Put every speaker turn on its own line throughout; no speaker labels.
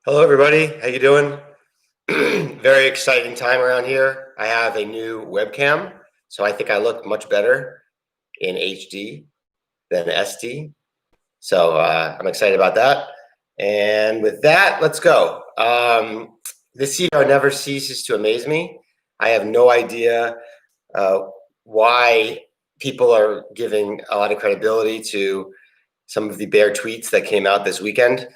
Hello, everybody. How you doing? Very exciting time around here. I have a new webcam, so I think I look much better in HD than SD. So I'm excited about that. And with that, let's go. This CR never ceases to amaze me. I have no idea uh, why people are giving a lot of credibility to some of the bear tweets that came out this weekend.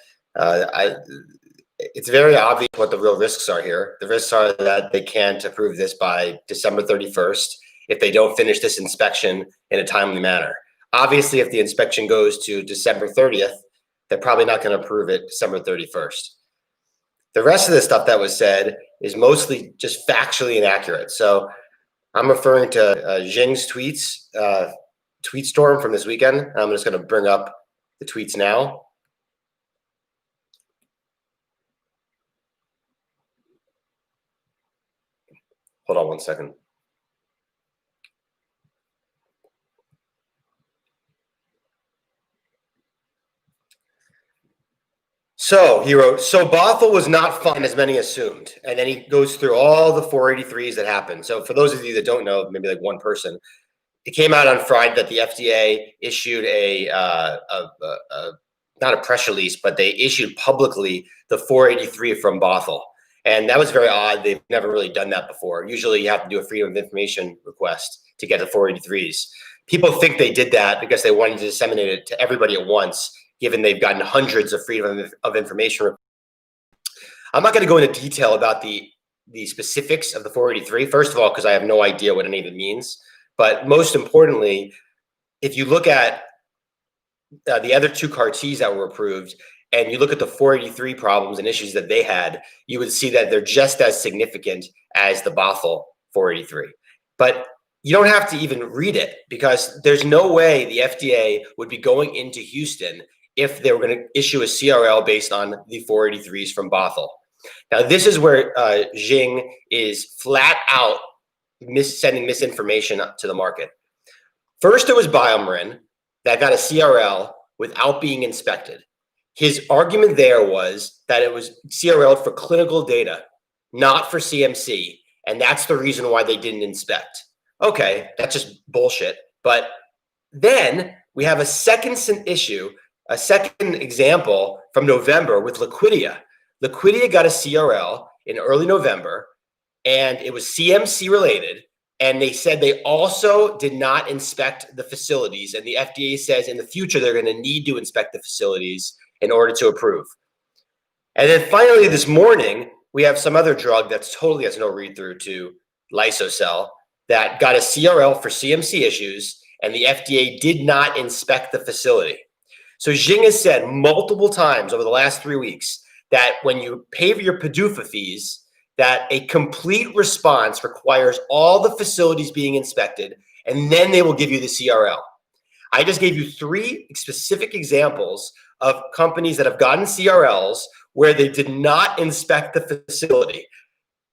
It's very obvious what the real risks are here. The risks are that they can't approve this by December 31st if they don't finish this inspection in a timely manner. Obviously, if the inspection goes to December 30th, they're probably not going to approve it December 31st. The rest of the stuff that was said is mostly just factually inaccurate. So I'm referring to Xing's tweets, tweet storm from this weekend. I'm just going to bring up the tweets now. Hold on one second. So he wrote, so Bothell was not fine as many assumed. And then he goes through all the 483s that happened. So for those of you that don't know, maybe like one person, it came out on Friday that the FDA issued not a press release, but they issued publicly the 483 from Bothell. And that was very odd. They've never really done that before. Usually you have to do a freedom of information request to get the 483s. People think they did that because they wanted to disseminate it to everybody at once, given they've gotten hundreds of freedom of information. I'm not going to go into detail about the specifics of the 483. First of all, because I have no idea what any of it means. But most importantly, if you look at the other two CAR-Ts that were approved, and you look at the 483 problems and issues that they had, you would see that they're just as significant as the Bothell 483. But you don't have to even read it, because there's no way the FDA would be going into Houston if they were going to issue a CRL based on the 483s from Bothell. Now, this is where Xing is flat out sending misinformation to the market. First, it was BioMarin that got a CRL without being inspected. His argument there was that it was CRL'd for clinical data, not for CMC, and that's the reason why they didn't inspect. Okay, that's just bullshit. But then we have a second issue, a second example from November with Liquidia. Liquidia got a CRL in early November, and it was CMC related. And they said they also did not inspect the facilities. And the FDA says in the future, they're going to need to inspect the facilities in order to approve. And then finally, this morning, we have some other drug that's totally has no read-through to Lysocell that got a CRL for CMC issues, and the FDA did not inspect the facility. So Xing has said multiple times over the last 3 weeks that when you pay for your PDUFA fees, that a complete response requires all the facilities being inspected, and then they will give you the CRL. I just gave you 3 specific examples of companies that have gotten CRLs where they did not inspect the facility.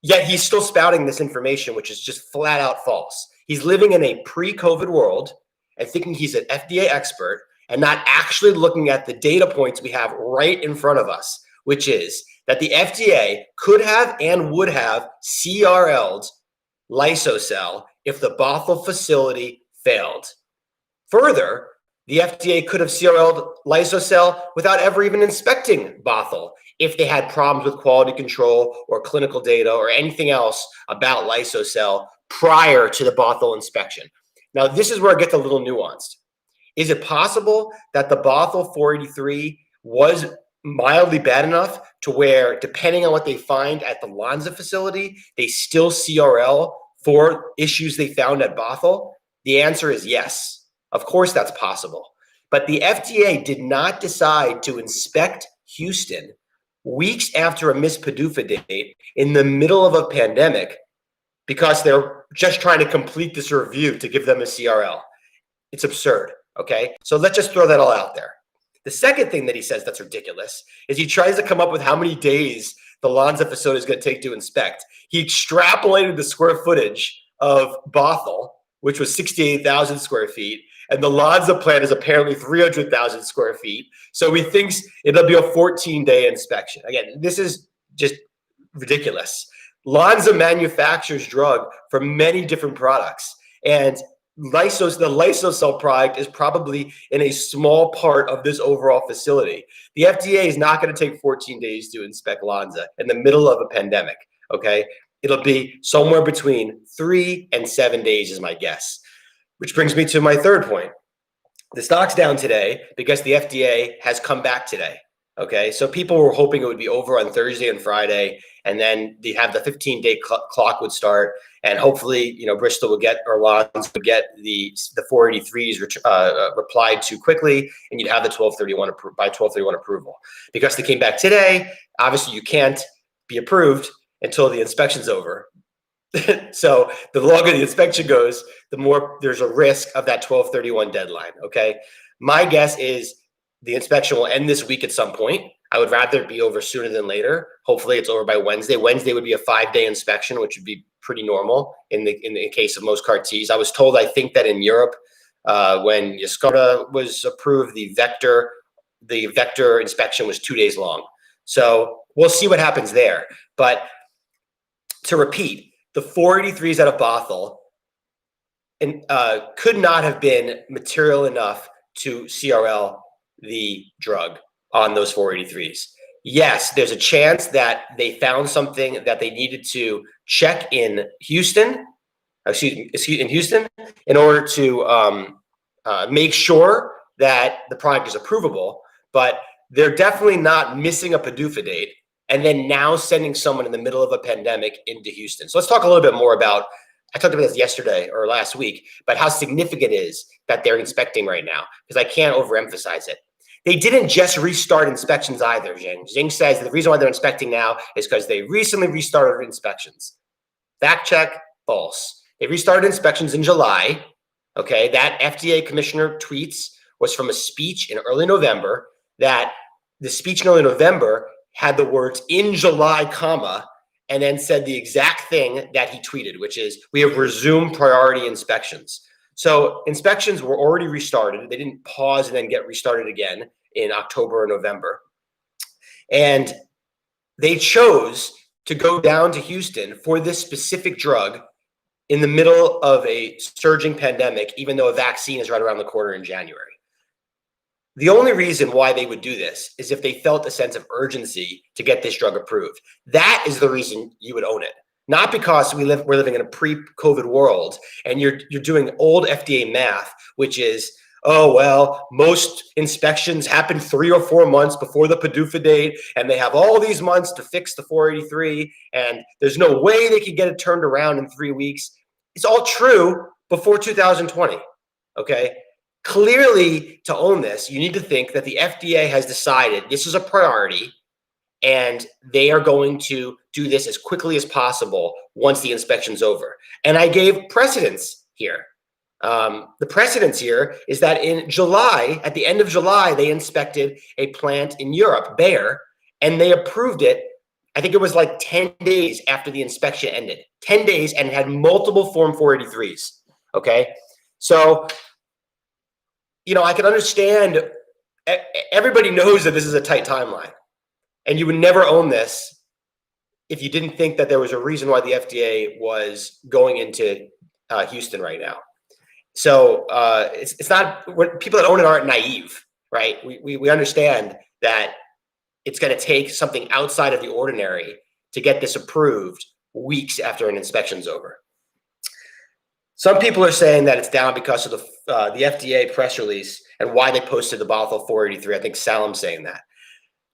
Yet he's still spouting this information, which is just flat out false. He's living in a pre-COVID world and thinking he's an FDA expert and not actually looking at the data points we have right in front of us, which is that the FDA could have and would have CRL'd Lysocell if the Bothell facility failed. Further, the FDA could have CRL'd Lysocell without ever even inspecting Bothell if they had problems with quality control or clinical data or anything else about Lysocell prior to the Bothell inspection. Now, this is where it gets a little nuanced. Is it possible that the Bothell 483 was mildly bad enough to where, depending on what they find at the Lonza facility, they still CRL for issues they found at Bothell? The answer is yes. Of course, that's possible. But the FDA did not decide to inspect Houston weeks after a missed PDUFA date in the middle of a pandemic because they're just trying to complete this review to give them a CRL. It's absurd, okay? So let's just throw that all out there. The second thing that he says that's ridiculous is he tries to come up with how many days the Lonza facility is going to take to inspect. He extrapolated the square footage of Bothell, which was 68,000 square feet, And the Lonza plant is apparently 300,000 square feet. So he thinks it'll be a 14-day inspection. Again, this is just ridiculous. Lonza manufactures drug for many different products. And the lysocell product is probably in a small part of this overall facility. The FDA is not going to take 14 days to inspect Lonza in the middle of a pandemic, okay? It'll be somewhere between 3 and 7 days is my guess. Which brings me to my third point. The stock's down today because the FDA has come back today, okay? So people were hoping it would be over on Thursday and Friday, and then they have the 15-day clock would start, and hopefully, you know, Bristol would get, or Lonza would get the 483s replied to quickly, and you'd have the 1231 by 1231 approval. Because they came back today, obviously you can't be approved until the inspection's over. So the longer the inspection goes, the more there's a risk of that 1231 deadline, okay? My guess is the inspection will end this week at some point. I would rather it be over sooner than later. Hopefully it's over by Wednesday. Wednesday would be a 5-day inspection, which would be pretty normal in the case of most CAR-Ts. I was told, I think that in Europe, when Yescarta was approved, the vector inspection was 2 days long. So we'll see what happens there. But to repeat, the 483s out of Bothell could not have been material enough to CRL the drug on those 483s. Yes, there's a chance that they found something that they needed to check in Houston, in Houston, in order to make sure that the product is approvable, but they're definitely not missing a PDUFA date and then now sending someone in the middle of a pandemic into Houston. So let's talk a little bit more about, I talked about this yesterday or last week, but how significant it is that they're inspecting right now, because I can't overemphasize it. They didn't just restart inspections either, Jing. Jing says the reason why they're inspecting now is because they recently restarted inspections. Fact check, false. They restarted inspections in July, okay? That FDA commissioner tweets was from a speech in early November, that the speech in early November had the words "in July," comma, and then said the exact thing that he tweeted, which is, we have resumed priority inspections. So inspections were already restarted. They didn't pause and then get restarted again in October or November. And they chose to go down to Houston for this specific drug in the middle of a surging pandemic, even though a vaccine is right around the corner in January. The only reason why they would do this is if they felt a sense of urgency to get this drug approved. That is the reason you would own it. Not because we're living in a pre-COVID world and you're doing old FDA math, which is, oh, well, most inspections happen 3 or 4 months before the PDUFA date, and they have all these months to fix the 483, and there's no way they could get it turned around in 3 weeks. It's all true before 2020, okay? Clearly, to own this, you need to think that the FDA has decided this is a priority and they are going to do this as quickly as possible once the inspection's over. And I gave precedence here. The precedence here is that in July, at the end of July, they inspected a plant in Europe, Bayer, and they approved it. I think it was like 10 days after the inspection ended. 10 days, and it had multiple Form 483s, okay? So, you know, I can understand, everybody knows that this is a tight timeline, and you would never own this if you didn't think that there was a reason why the FDA was going into Houston right now. So it's not, people that own it aren't naive, right? We understand that it's going to take something outside of the ordinary to get this approved weeks after an inspection's over. Some people are saying that it's down because of the FDA press release and why they posted the Bothell 483. I think Salim's saying that.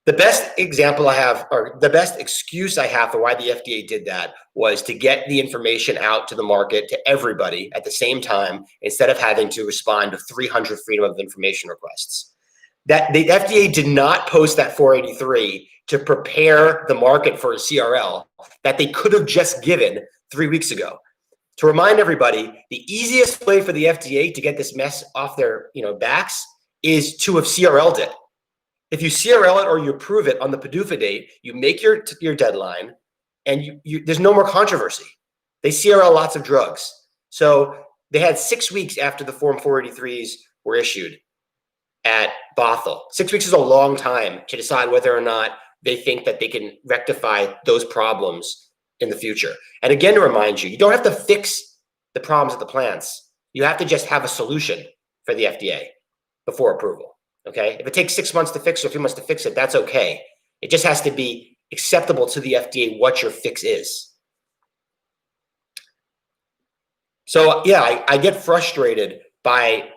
The best example I have, or the best excuse I have for why the FDA did that, was to get the information out to the market, to everybody at the same time, instead of having to respond to 300 freedom of information requests. That the FDA did not post that 483 to prepare the market for a CRL that they could have just given 3 weeks ago. To remind everybody, the easiest way for the FDA to get this mess off their backs is to have CRL'd it. If you CRL it or you approve it on the PDUFA date, you make your deadline, and there's no more controversy. They CRL lots of drugs. So they had 6 weeks after the Form 483s were issued at Bothell. 6 weeks is a long time to decide whether or not they think that they can rectify those problems in the future. And again, to remind you, you don't have to fix the problems at the plants. You have to just have a solution for the FDA before approval, okay? If it takes 6 months to fix it or 3 months to fix it, that's okay. It just has to be acceptable to the FDA what your fix is. So yeah, I get frustrated by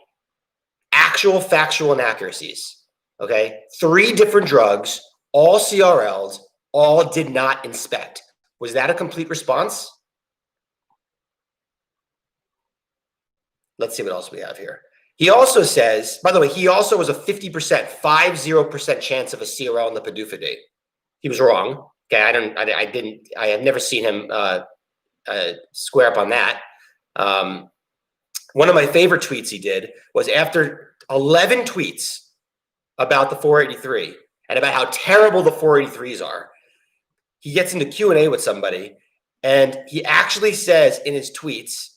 actual factual inaccuracies, okay? 3 different drugs, all CRLs, all did not inspect. Was that a complete response? Let's see what else we have here. He also says, by the way, he also was a 50% chance of a CRL on the PDUFA date. He was wrong. Okay, I have never seen him square up on that. One of my favorite tweets he did was after 11 tweets about the 483 and about how terrible the 483s are, he gets into Q&A with somebody, and he actually says in his tweets,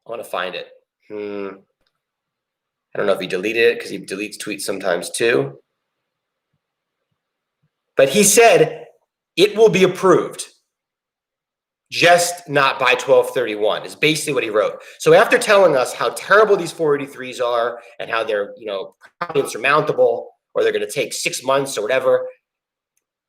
I want to find it. I don't know if he deleted it because he deletes tweets sometimes too. But he said it will be approved, just not by 12/31 is basically what he wrote. So after telling us how terrible these 483s are and how they're, probably insurmountable, or they're going to take 6 months or whatever,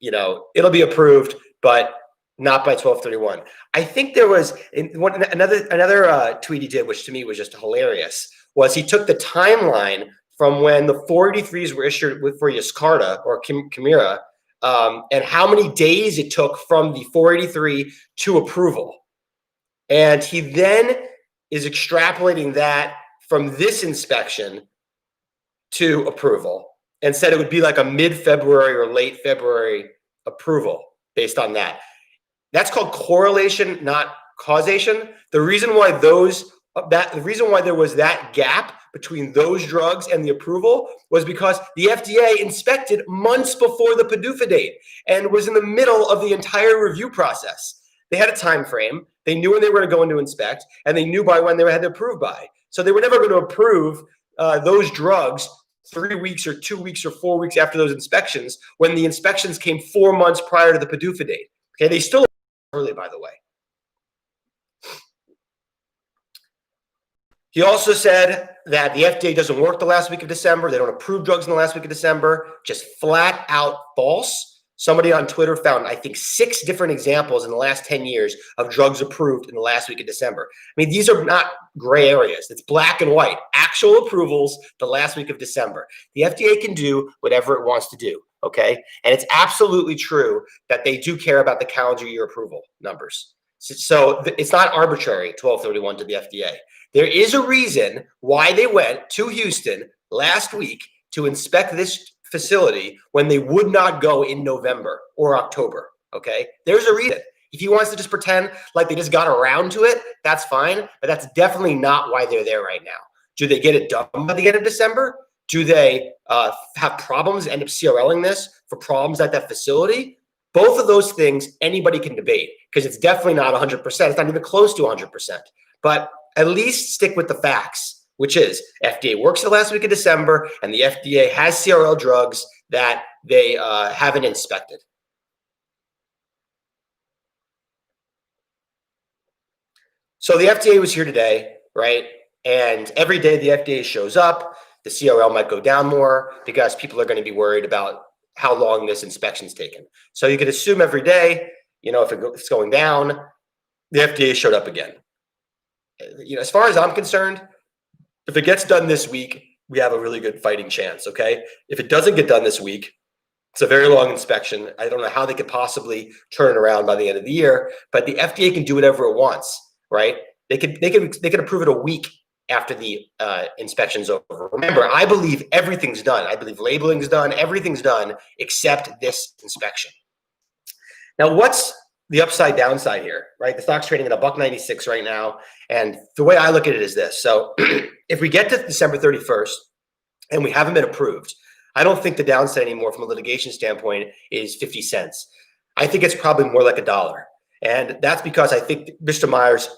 it'll be approved, but not by 12/31. I think there was another tweet he did, which to me was just hilarious, was he took the timeline from when the 483s were issued for Yescarta or Chimera, and how many days it took from the 483 to approval. And he then is extrapolating that from this inspection to approval and said it would be like a mid-February or late February approval based on that. That's called correlation, not causation. The reason why there was that gap between those drugs and the approval was because the FDA inspected months before the PDUFA date and was in the middle of the entire review process. They had a time frame. They knew when they were going to go in to inspect, and they knew by when they had to approve by. So they were never going to approve those drugs 3 weeks or 2 weeks or 4 weeks after those inspections, when the inspections came 4 months prior to the PDUFA date. Okay, they still early, by the way. He also said that the FDA doesn't work the last week of December. They don't approve drugs in the last week of December. Just flat out false. Somebody on Twitter found, I think, 6 different examples in the last 10 years of drugs approved in the last week of December. I mean, these are not gray areas. It's black and white. Actual approvals the last week of December. The FDA can do whatever it wants to do, okay? And it's absolutely true that they do care about the calendar year approval numbers. So it's not arbitrary, 12/31 to the FDA. There is a reason why they went to Houston last week to inspect this facility when they would not go in November or October, okay? There's a reason. If he wants to just pretend like they just got around to it, that's fine, but that's definitely not why they're there right now. Do they get it done by the end of December? Do they have problems, end up CRLing this for problems at that facility? Both of those things anybody can debate, because it's definitely not 100%. It's not even close to 100%. But at least stick with the facts, which is FDA works the last week of December, and the FDA has CRL drugs that they haven't inspected. So the FDA was here today, right? And every day the FDA shows up, the CRL might go down more because people are going to be worried about how long this inspection's taken. So you could assume every day, if it's going down, the FDA showed up again. As far as I'm concerned, if it gets done this week, we have a really good fighting chance, okay? If it doesn't get done this week, it's a very long inspection. I don't know how they could possibly turn it around by the end of the year, but the FDA can do whatever it wants, right? They can approve it a week after the inspection's over. Remember, I believe everything's done. I believe labeling's done. Everything's done except this inspection. Now, what's the upside downside here, right? The stock's trading at $1.96 right now. And the way I look at it is this. So if we get to December 31st and we haven't been approved, I don't think the downside anymore from a litigation standpoint is 50 cents. I think it's probably more like $1. And that's because I think Mr. Myers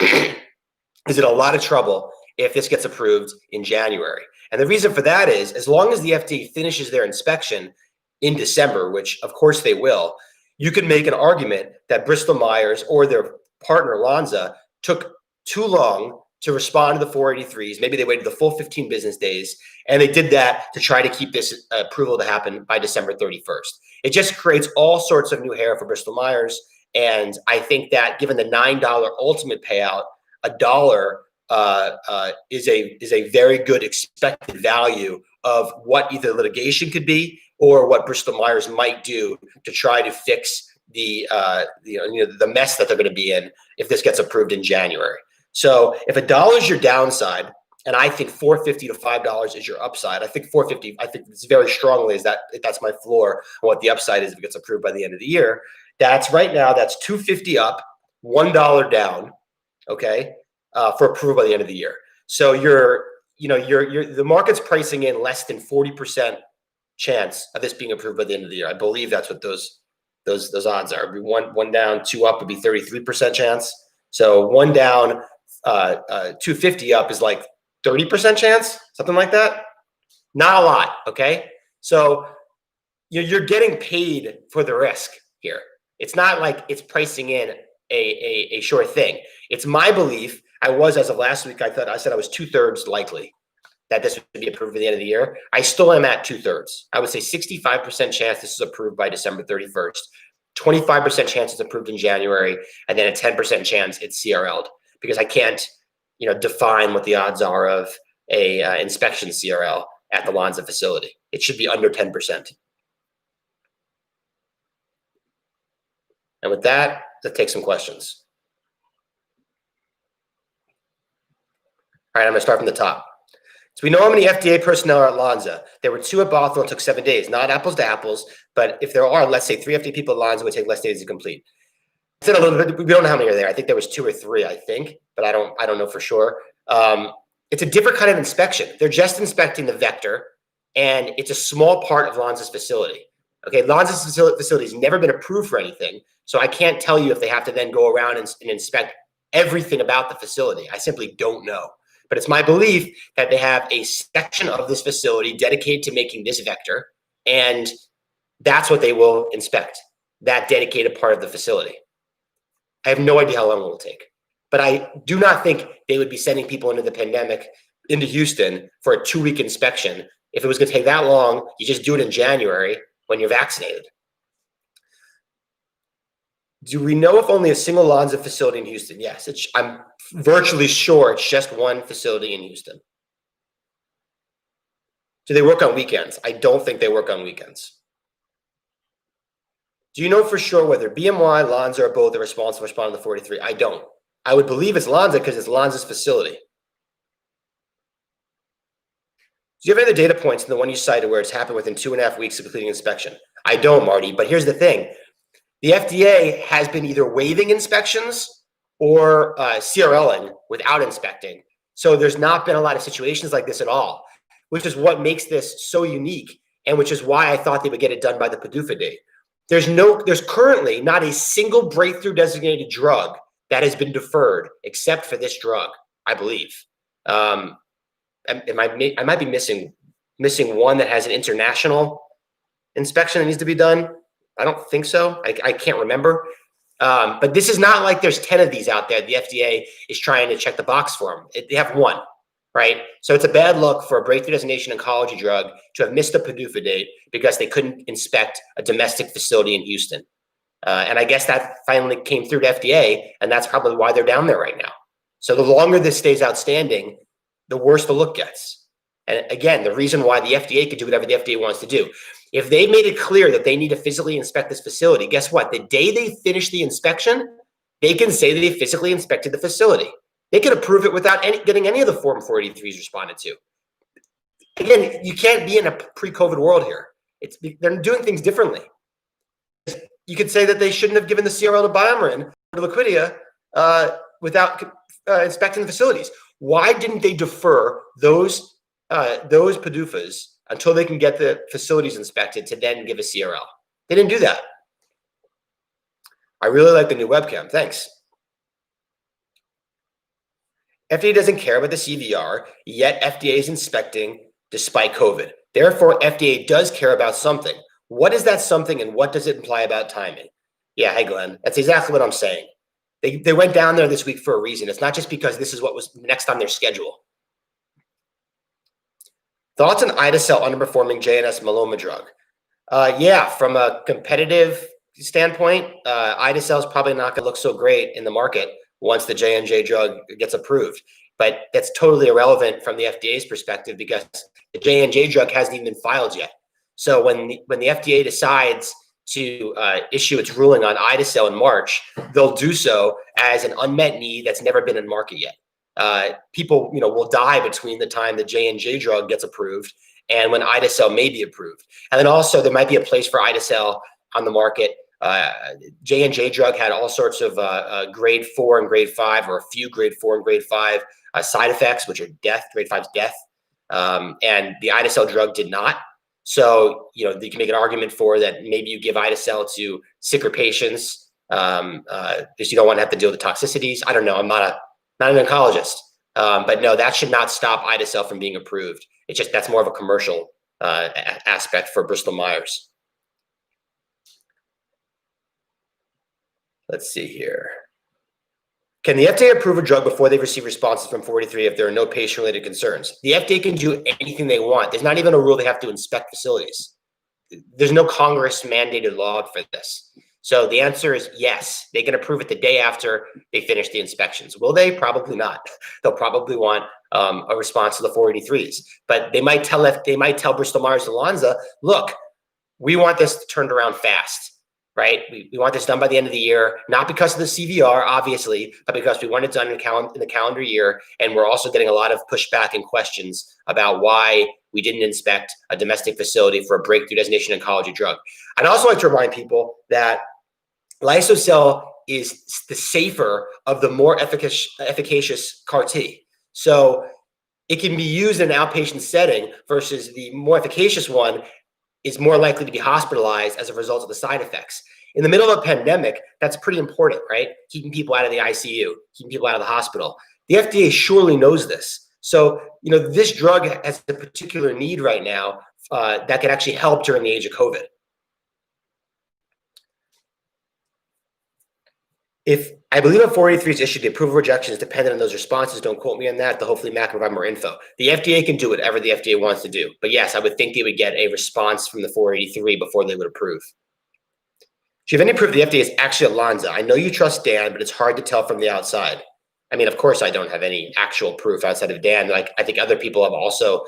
is in a lot of trouble if this gets approved in January. And the reason for that is, as long as the FDA finishes their inspection in December, which of course they will, you can make an argument that Bristol Myers or their partner Lonza took too long to respond to the 483s. Maybe they waited the full 15 business days, and they did that to try to keep this approval to happen by December 31st. It just creates all sorts of new hair for Bristol Myers. And I think that given the $9 ultimate payout, $1 is a very good expected value of what either litigation could be or what Bristol Myers might do to try to fix the mess that they're going to be in if this gets approved in January. So if $1 is your downside, and I think $4.50 to $5 is your upside. I think $4.50. I think it's very strongly that's my floor on what the upside is if it gets approved by the end of the year. That's right now. That's $2.50 up, $1 down. Okay, for approval by the end of the year. So the market's pricing in less than 40% chance of this being approved by the end of the year. I believe that's what those odds are. One down, two up would be 33% chance. So one down, 250 up is like 30% chance, something like that. Not a lot. Okay, so you're getting paid for the risk here. It's not like it's pricing in a sure thing. It's my belief. I was, as of last week, I said I was 2/3 likely that this would be approved by the end of the year. I still am at 2/3. I would say 65% chance this is approved by December 31st, 25% chance it's approved in January, and then a 10% chance it's CRL'd, because I can't, define what the odds are of a inspection CRL at the Lonza facility. It should be under 10%. And with that, let's take some questions. All right, I'm going to start from the top. So we know how many FDA personnel are at Lonza. There were 2 at Bothell and took 7 days. Not apples to apples, but if there are, let's say, 3 FDA people at Lonza, it would take less days to complete. I said a little bit. We don't know how many are there. I think there was 2 or 3. I think, but I don't know for sure. It's a different kind of inspection. They're just inspecting the vector, and it's a small part of Lonza's facility. Okay, Lonza's facility has never been approved for anything, so I can't tell you if they have to then go around and inspect everything about the facility. I simply don't know. But it's my belief that they have a section of this facility dedicated to making this vector, and that's what they will inspect, that dedicated part of the facility. I have no idea how long it will take, but I do not think they would be sending people into the pandemic into Houston for a 2-week inspection. If it was going to take that long, you just do it in January when you're vaccinated. Do we know if only a single Lonza facility in Houston? Yes, I'm virtually sure it's just one facility in Houston. Do they work on weekends? I don't think they work on weekends. Do you know for sure whether BMY, Lonza, or both are responsible for responding to the 43? I don't. I would believe it's Lonza because it's Lonza's facility. Do you have any other data points than the one you cited where it's happened within 2.5 weeks of completing inspection? I don't, Marty, but here's the thing. The FDA has been either waiving inspections or CRLing without inspecting. So there's not been a lot of situations like this at all, which is what makes this so unique, and which is why I thought they would get it done by the PDUFA date. There's currently not a single breakthrough designated drug that has been deferred except for this drug, I believe. I might be missing one that has an international inspection that needs to be done. I don't think so. I can't remember. But this is not like there's 10 of these out there. The FDA is trying to check the box for them. They have one, right? So it's a bad look for a breakthrough designation oncology drug to have missed the PDUFA date because they couldn't inspect a domestic facility in Houston. And I guess that finally came through to FDA, and that's probably why they're down there right now. So the longer this stays outstanding, the worse the look gets. And again, the reason why the FDA could do whatever the FDA wants to do. If they made it clear that they need to physically inspect this facility, guess what? The day they finish the inspection, they can say that they physically inspected the facility. They can approve it without getting any of the Form 483s responded to. Again, you can't be in a pre-COVID world here. They're doing things differently. You could say that they shouldn't have given the CRL to BioMarin or Liquidia without inspecting the facilities. Why didn't they defer those PDUFAs until they can get the facilities inspected to then give a CRL? They didn't do that. I really like the new webcam. Thanks. FDA doesn't care about the CVR, yet FDA is inspecting despite COVID. Therefore, FDA does care about something. What is that something, and what does it imply about timing? Yeah, hey, Glenn. That's exactly what I'm saying. They went down there this week for a reason. It's not just because this is what was next on their schedule. Thoughts on ide-cel underperforming JNS myeloma drug? Yeah, from a competitive standpoint, ide-cel is probably not going to look so great in the market once the J&J drug gets approved. But that's totally irrelevant from the FDA's perspective because the J&J drug hasn't even been filed yet. So when the FDA decides to issue its ruling on ide-cel in March, they'll do so as an unmet need that's never been in market yet. People, will die between the time the J&J drug gets approved and when ide-cel may be approved. And then also there might be a place for ide-cel on the market. J&J drug had all sorts of grade 4 and grade 5, or a few grade 4 and grade 5 side effects, which are death. Grade 5 is death. And the ide-cel drug did not. So, you can make an argument for that maybe you give ide-cel to sicker patients because you don't want to have to deal with the toxicities. I don't know. I'm not an oncologist. But no, that should not stop ide-cel from being approved. It's just that's more of a commercial aspect for Bristol Myers. Let's see here. Can the FDA approve a drug before they receive responses from 483 if there are no patient-related concerns? The FDA can do anything they want. There's not even a rule they have to inspect facilities. There's no Congress-mandated law for this. So the answer is yes. They can approve it the day after they finish the inspections. Will they? Probably not. They'll probably want a response to the 483s. But they might tell Bristol Myers and Lonza, look, we want this turned around fast. Right? We want this done by the end of the year, not because of the CVR, obviously, but because we want it done in the calendar year. And we're also getting a lot of pushback and questions about why we didn't inspect a domestic facility for a breakthrough designation oncology drug. I'd also like to remind people that Lysocell is the safer of the more efficacious CAR T. So it can be used in an outpatient setting versus the more efficacious one is more likely to be hospitalized as a result of the side effects. In the middle of a pandemic, that's pretty important, right? Keeping people out of the ICU, keeping people out of the hospital. The FDA surely knows this. So, this drug has a particular need right now that can actually help during the age of COVID. If I believe a 483 is issued, the approval rejection is dependent on those responses. Don't quote me on that. Hopefully Matt can provide more info. The FDA can do whatever the FDA wants to do. But yes, I would think they would get a response from the 483 before they would approve. Do you have any proof the FDA is actually at Lonza? I know you trust Dan, but it's hard to tell from the outside. I mean, of course, I don't have any actual proof outside of Dan. I think other people have also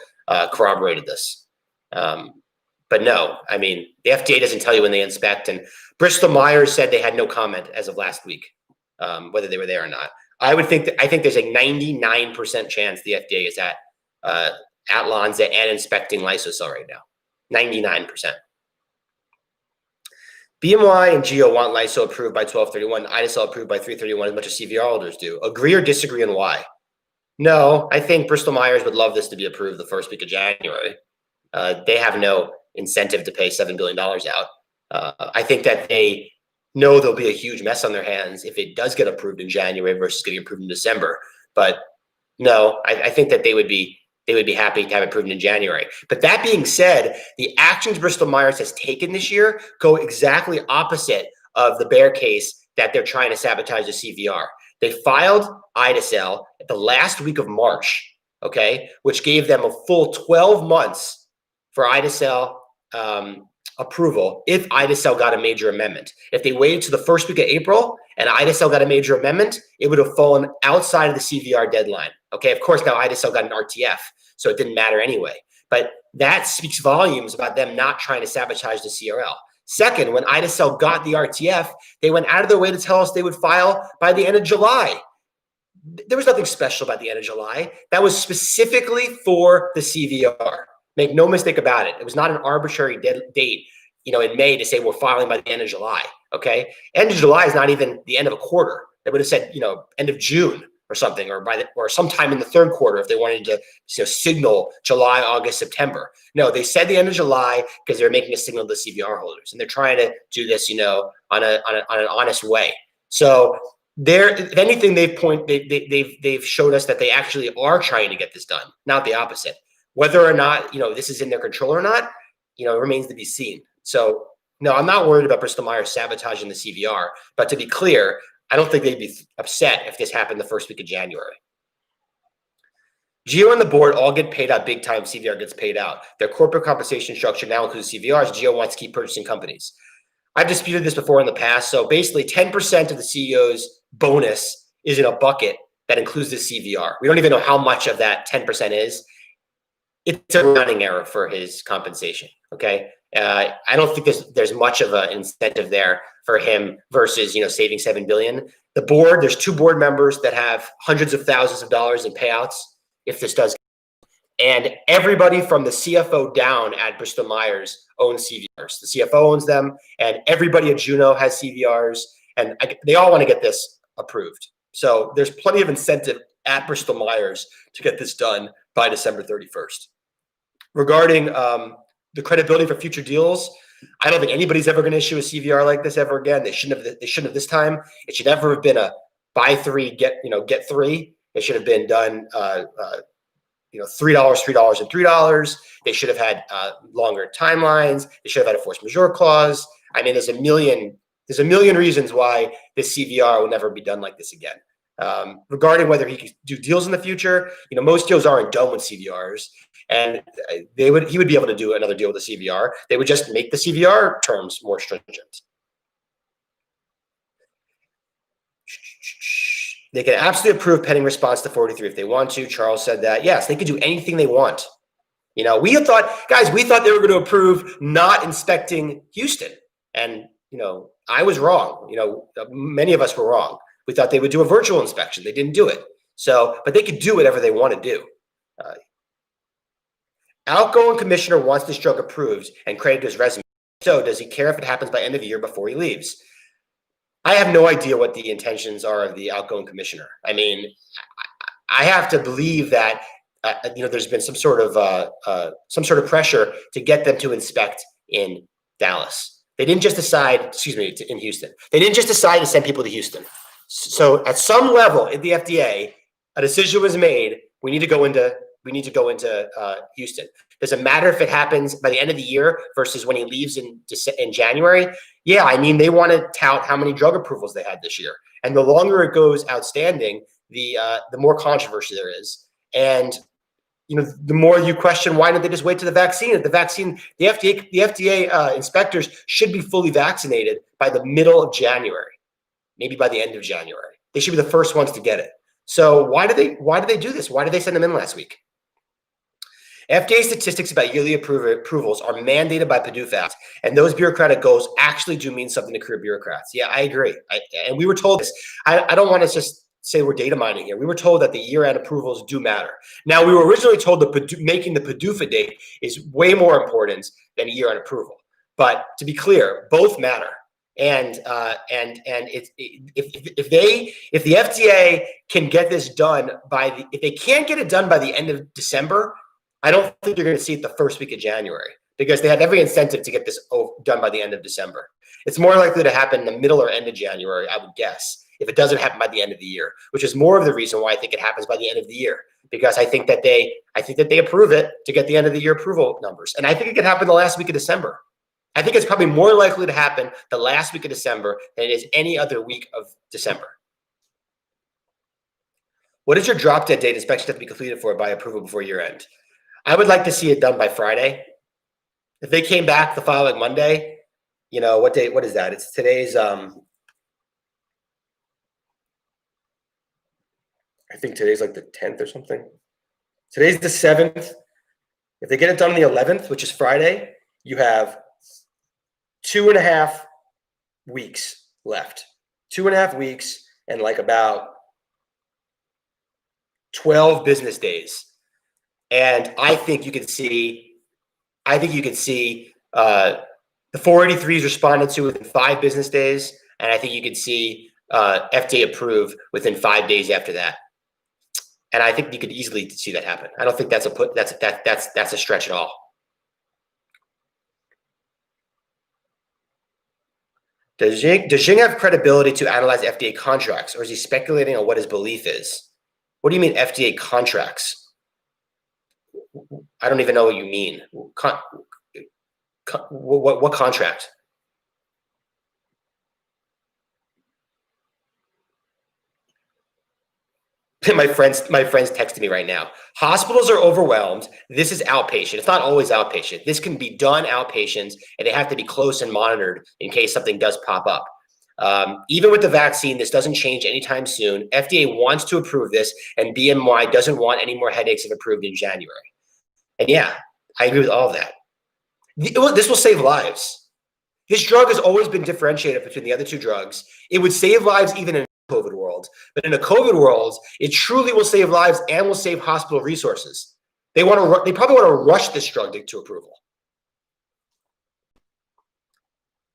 corroborated this. But no, I mean, the FDA doesn't tell you when they inspect, and Bristol Myers said they had no comment as of last week, whether they were there or not. I think there's a 99% chance the FDA is at Lonza and inspecting Lysocell right now. 99%. BMY and Geo want Lyso approved by 12/31, ide-cel approved by 3/31 as much as CVR holders do. Agree or disagree, and why? No, I think Bristol Myers would love this to be approved the first week of January. They have no incentive to pay $7 billion out. I think that they know there'll be a huge mess on their hands if it does get approved in January versus getting approved in December. But no, I think that they would be happy to have it approved in January. But that being said, the actions Bristol Myers has taken this year go exactly opposite of the bear case that they're trying to sabotage the CVR. They filed ide-cel at the last week of March, okay, which gave them a full 12 months for ide-cel approval if ide-cel got a major amendment. If they waited to the first week of April and ide-cel got a major amendment, it would have fallen outside of the CVR deadline. Okay, of course, now ide-cel got an RTF, so it didn't matter anyway. But that speaks volumes about them not trying to sabotage the CRL. Second, when ide-cel got the RTF, they went out of their way to tell us they would file by the end of July. There was nothing special about the end of July. That was specifically for the CVR. Make no mistake about it. It was not an arbitrary date, in May to say we're filing by the end of July. Okay, end of July is not even the end of a quarter. They would have said, end of June. or something, or sometime in the third quarter if they wanted to signal July, August, September. No, they said the end of July because they're making a signal to CVR holders, and they're trying to do this, on an honest way. So if anything, they've showed us that they actually are trying to get this done, not the opposite. Whether or not this is in their control or not, it remains to be seen. So no, I'm not worried about Bristol-Myers sabotaging the CVR, but to be clear, I don't think they'd be upset if this happened the first week of January. Geo and the board all get paid out big time. CVR gets paid out. Their corporate compensation structure now includes CVRs. Geo wants to keep purchasing companies. I've disputed this before in the past. So basically 10% of the CEO's bonus is in a bucket that includes the CVR. We don't even know how much of that 10% is. It's a rounding error for his compensation, okay? I don't think there's much of an incentive there for him versus saving $7 billion. The board, there's 2 board members that have hundreds of thousands of dollars in payouts if this does, and everybody from the CFO down at Bristol Myers owns CVRs. The CFO owns them, and everybody at Juno has CVRs, and they all want to get this approved. So there's plenty of incentive at Bristol Myers to get this done by December 31st. Regarding the credibility for future deals, I don't think anybody's ever going to issue a CVR like this ever again. They shouldn't have this time. It should never have been a buy 3, get 3. It should have been done $3, $3, and $3. They should have had longer timelines. They should have had a force majeure clause. I mean, there's a million reasons why this CVR will never be done like this again. Regarding whether he could do deals in the future, most deals aren't done with CVRs, and he would be able to do another deal with the CVR. They would just make the CVR terms more stringent. They can absolutely approve pending response to 43 if they want to. Charles said that. Yes, they could do anything they want. We thought they were going to approve not inspecting Houston, and I was wrong. Many of us were wrong. We thought they would do a virtual inspection. They didn't do it. So, but they could do whatever they want to do. Outgoing commissioner wants this drug approved and credited to his resume. So does he care if it happens by end of the year before he leaves? I have no idea what the intentions are of the outgoing commissioner. I mean, I have to believe that there's been some sort of pressure to get them to inspect in Dallas. They didn't just decide, in Houston. They didn't just decide to send people to Houston. So at some level in the FDA, a decision was made. We need to go into Houston. Does it matter if it happens by the end of the year versus when he leaves in January? Yeah, I mean, they want to tout how many drug approvals they had this year, and the longer it goes outstanding, the more controversy there is, and the more you question why did they just wait to the vaccine? The FDA inspectors should be fully vaccinated by the middle of January, maybe by the end of January. They should be the first ones to get it. So why did they do this? Why did they send them in last week? FDA statistics about yearly approvals are mandated by PDUFA, and those bureaucratic goals actually do mean something to career bureaucrats. Yeah, I agree. And we were told this. I don't want to just say we're data mining here. We were told that the year-end approvals do matter. Now, we were originally told that making the PDUFA date is way more important than a year-end approval. But to be clear, both matter. And if the FDA can get this done if they can't get it done by the end of December, I don't think you're going to see it the first week of January, because they have every incentive to get this done by the end of December. It's more likely to happen in the middle or end of January, I would guess, if it doesn't happen by the end of the year, which is more of the reason why I think it happens by the end of the year, because I think that they approve it to get the end of the year approval numbers. And I think it could happen the last week of December. I think it's probably more likely to happen the last week of December than it is any other week of December. What is your drop dead date inspection have to be completed for by approval before year end? I would like to see it done by Friday. If they came back the following Monday, what date? What is that? It's today's. I think today's like the 10th or something. Today's the 7th. If they get it done on the 11th, which is Friday, you have 2.5 weeks left. 2.5 weeks and like about 12 business days. And I think you could see the 483s responded to within 5 business days, and I think you could see FDA approve within 5 days after that. And I think you could easily see that happen. I don't think that's a stretch at all. Does Xing have credibility to analyze FDA contracts, or is he speculating on what his belief is? What do you mean FDA contracts? I don't even know what you mean. What contract? My friends texting me right now. Hospitals are overwhelmed. This is outpatient. It's not always outpatient. This can be done outpatient, and they have to be close and monitored in case something does pop up. Even with the vaccine, this doesn't change anytime soon. FDA wants to approve this, and BMY doesn't want any more headaches if approved in January. And yeah, I agree with all of that. This will save lives. This drug has always been differentiated between the other two drugs. It would save lives even in a COVID world. But in a COVID world, it truly will save lives and will save hospital resources. They probably want to rush this drug to approval.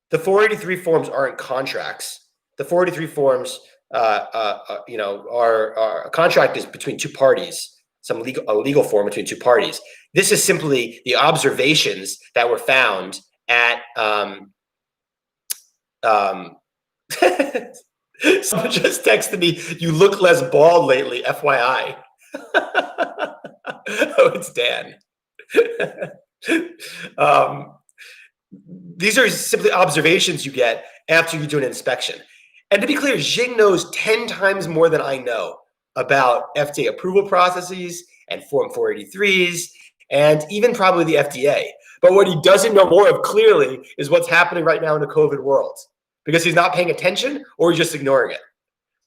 The 483 forms aren't contracts. The 483 forms, are a contract is between two parties. A legal form between two parties. This is simply the observations that were found at someone just texted me, "You look less bald lately, FYI." Oh, it's Dan. These are simply observations you get after you do an inspection. And to be clear, Xing knows 10 times more than I know about FDA approval processes and Form 483s, and even probably the FDA. But what he doesn't know more of clearly is what's happening right now in the COVID world, because he's not paying attention or he's just ignoring it.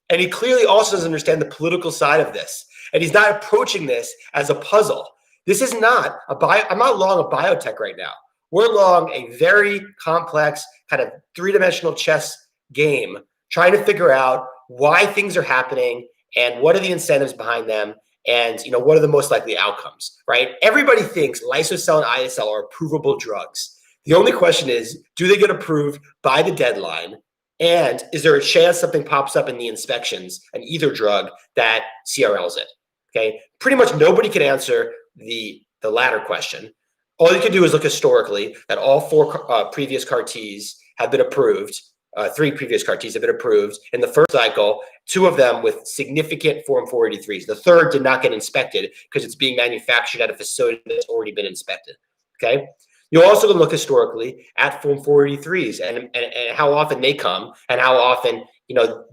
And he clearly also doesn't understand the political side of this. And he's not approaching this as a puzzle. This is not I'm not long a biotech right now. We're long a very complex kind of three-dimensional chess game, trying to figure out why things are happening and what are the incentives behind them, and what are the most likely outcomes, right? Everybody thinks Lysocell and ISL are approvable drugs. The only question is, do they get approved by the deadline? And is there a chance something pops up in the inspections and either drug that CRLs it? Okay, pretty much nobody can answer the latter question. All you can do is look historically that all four previous CAR-Ts have been approved. 3 previous CAR-Ts have been approved in the first cycle, 2 of them with significant Form 483s. The third did not get inspected because it's being manufactured at a facility that's already been inspected. Okay. You're also going to look historically at Form 483s and how often they come and how often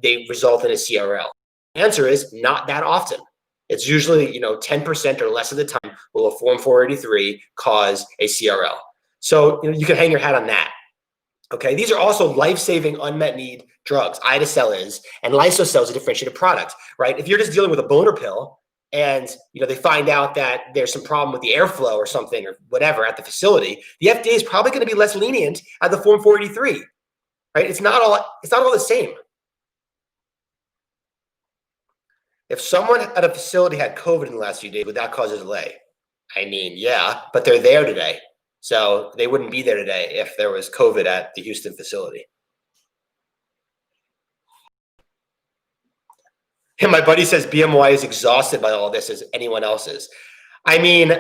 they result in a CRL. The answer is not that often. It's usually 10% or less of the time will a Form 483 cause a CRL. So you can hang your hat on that. Okay, these are also life-saving unmet need drugs. Ide-cel is, and Lysocell is a differentiated product, right? If you're just dealing with a boner pill and they find out that there's some problem with the airflow or something or whatever at the facility, the FDA is probably going to be less lenient at the Form 483, right? It's not all the same. If someone at a facility had COVID in the last few days, would that cause a delay? I mean, yeah, but they're there today. So they wouldn't be there today if there was COVID at the Houston facility. And my buddy says BMY is exhausted by all this as anyone else is. I mean,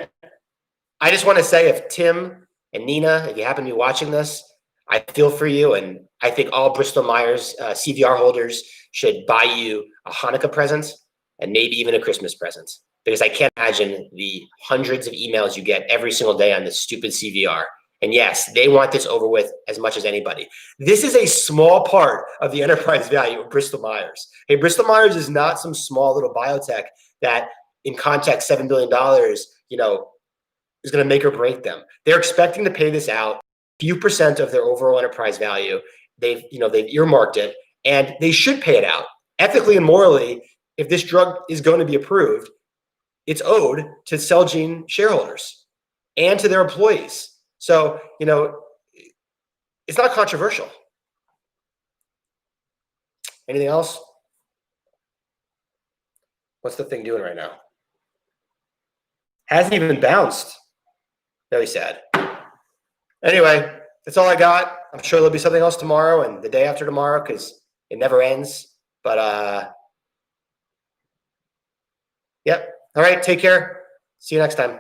I just want to say, if Tim and Nina, if you happen to be watching this, I feel for you. And I think all Bristol Myers CVR holders should buy you a Hanukkah present and maybe even a Christmas present, because I can't imagine the hundreds of emails you get every single day on this stupid CVR. And yes, they want this over with as much as anybody. This is a small part of the enterprise value of Bristol Myers. Hey, Bristol Myers is not some small little biotech that in context, $7 billion, is going to make or break them. They're expecting to pay this out, few percent of their overall enterprise value. They've earmarked it, and they should pay it out ethically and morally. If this drug is going to be approved, it's owed to Celgene shareholders and to their employees. So, it's not controversial. Anything else? What's the thing doing right now? Hasn't even bounced. Very sad. Anyway, that's all I got. I'm sure there'll be something else tomorrow and the day after tomorrow, because it never ends. But Yep. All right. Take care. See you next time.